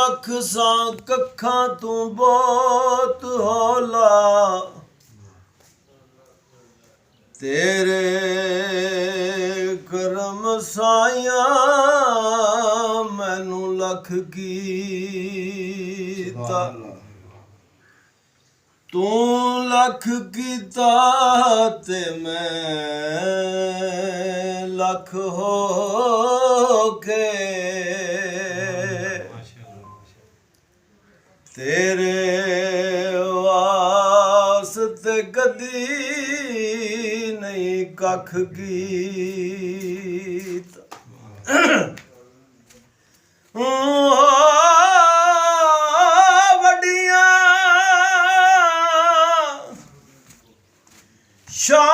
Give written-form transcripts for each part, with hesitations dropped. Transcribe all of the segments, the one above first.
ਲੱਖ ਸਾਂ ਕੱਖਾਂ ਤੂੰ ਬਹੁਤ ਹੌਲਾ, ਤੇਰੇ ਕਰਮ ਸਾਇਆ ਮੈਨੂੰ ਲੱਖ ਕੀਤਾ। ਤੂੰ ਲੱਖ ਕੀਤਾ ਤੇ ਮੈਂ ਲੱਖ ਹੋ ਕੇ, ਤੇਰੇ ਵਾਸਤੇ ਕਦੀ ਨਹੀਂ ਕੱਖ ਕੀਤਾ। ਵੱਡੀਆਂ ਸ਼ਾਨ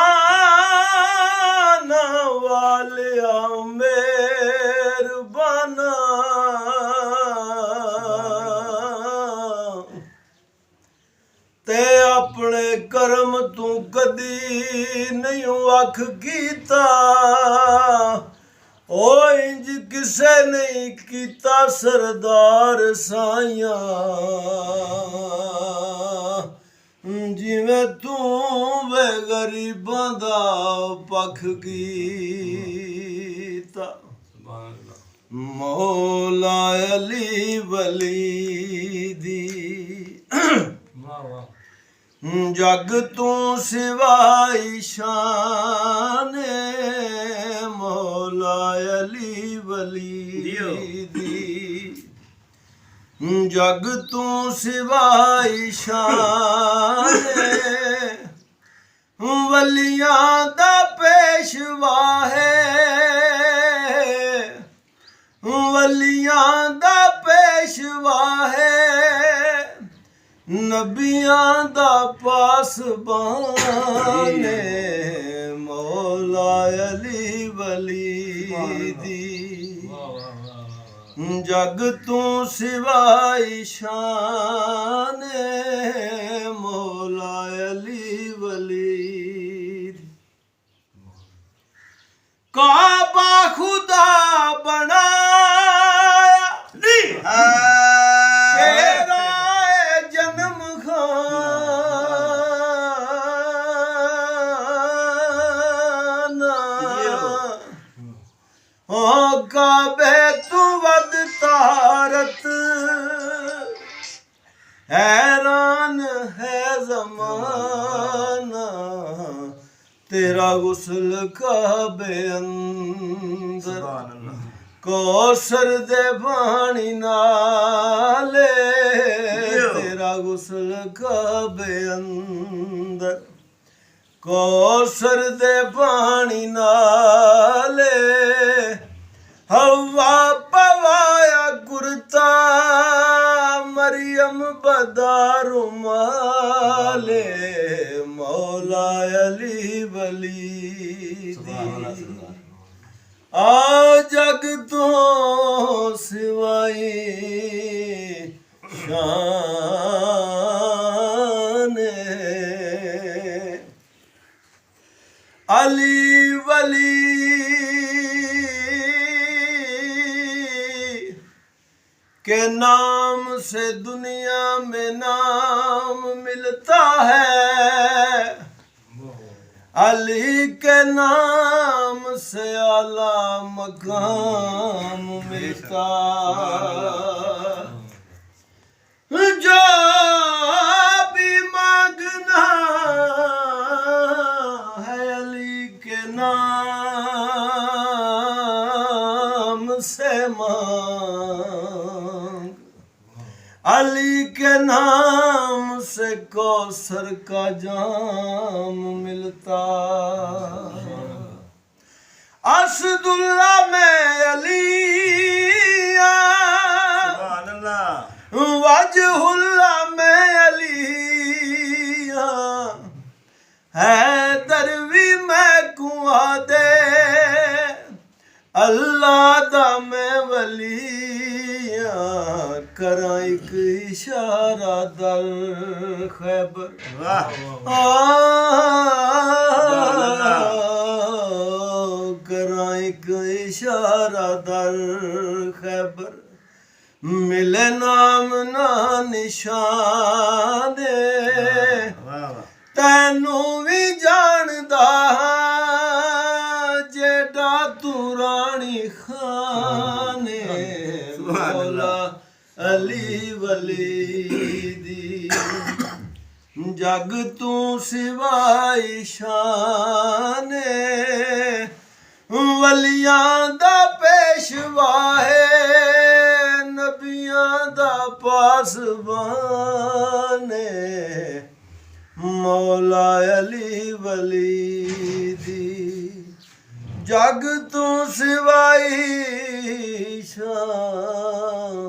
ਵਾਲਿਆ ਮਿਹਰਬਾਨਾ, ਤੇ ਆਪਣੇ ਕਰਮ ਤੂੰ ਕਦੀ ਨਹੀਂ ਵੱਖ ਕੀਤਾ। ਓ ਇੰਜ ਕਿਸੇ ਨਹੀਂ ਕੀਤਾ ਸਰਦਾਰ ਸਾਈਆਂ, ਜਿਵੇਂ ਤੂੰ ਵੇ ਗਰੀਬਾਂ ਦਾ ਪੱਖ ਕੀਤਾ। ਮੌਲਾ ਅਲੀ ਵਲੀ ਦੀ ਜਗ ਤੂੰ ਸਿਵਾਈ ਸ਼ਾਨ, ਮੌਲਾ ਅਲੀ ਵਲੀ ਦੀ ਜਗ ਤੂੰ ਸਿਵਾਈ ਸ਼ਾਨ। ਵਲੀਆਂ ਦਾ ਪੇਸ਼ਵਾ ਹੈ, ਵਲੀਆਂ ਦਾ ਪੇਸ਼ਵਾ ਹੈ, ਨਬੀਆਂ ਦਾ ਪਾਸਬਾਨ, ਮੌਲਾ ਅਲੀ ਵਲੀ ਦੀ ਜਗ ਤੂੰ ਸਿਵਾਈ ਸ਼ਾਨ, ਮੌਲਾ ਅਲੀ ਵਲੀ। ਕਾਬਾ ਖੁਦਾ ਬਣਾਇਆ ਤੇਰਾ ਜਨਮ ਖਾਨਾ, ਓ ਕਾਬੇ ਤੂੰ ਵਦ ਤਾਰਤ, हैरान है ज़माना, तेरा गुस्ल काबे अंदर, कौसर दे पानी नाले, तेरा गुस्ल काबे अंदर, कौसर दे पानी नाले। हवा पवाया कुर्ता मरियम बदारू माले, मौला अली वली आ जग तो सिवाई शान, अली वली के नाम से दुनिया में नाम मिलता है, अली के नाम से आला मकाम मिलता। जो भी मांगना है अली के नाम से मांग, अली के नाम से कौसर का जाम मिलता। असदुल्ला में अली वजहुल्ला में अली है, दरवी में कुआ दे अल्लाह दा मैं वलिया, करा एक इशारा दर खैबर, करा एक इशारा दर खैबर, ਮਿਲੇ ਨਾਮ ਨਾ ਨਿਸ਼ਾਨੇ ਤੈਨੂੰ ਵੀ ਜਾਣਦਾ ਜਿਹੜਾ ਤੂੰ ਰਾਣੀ ਖਾਨੇ ਮੌਲਾ ਅਲੀ ਵਲੀ ਦੀ ਜਗ ਤੂੰ ਸਿਵਾਈ ਸ਼ਾਨੇ ਵਲੀਆਂ ਦਾ ਪੇਸ਼ਵਾ ਹੈ ਨਬੀਆਂ ਦਾ ਪਾਸਬਾਨ ਹੈ ਮੌਲਾ ਅਲੀ ਵਲੀ ਦੀ ਜਗ ਤੂੰ ਸਿਵਾਈ ਸ਼ਾਨ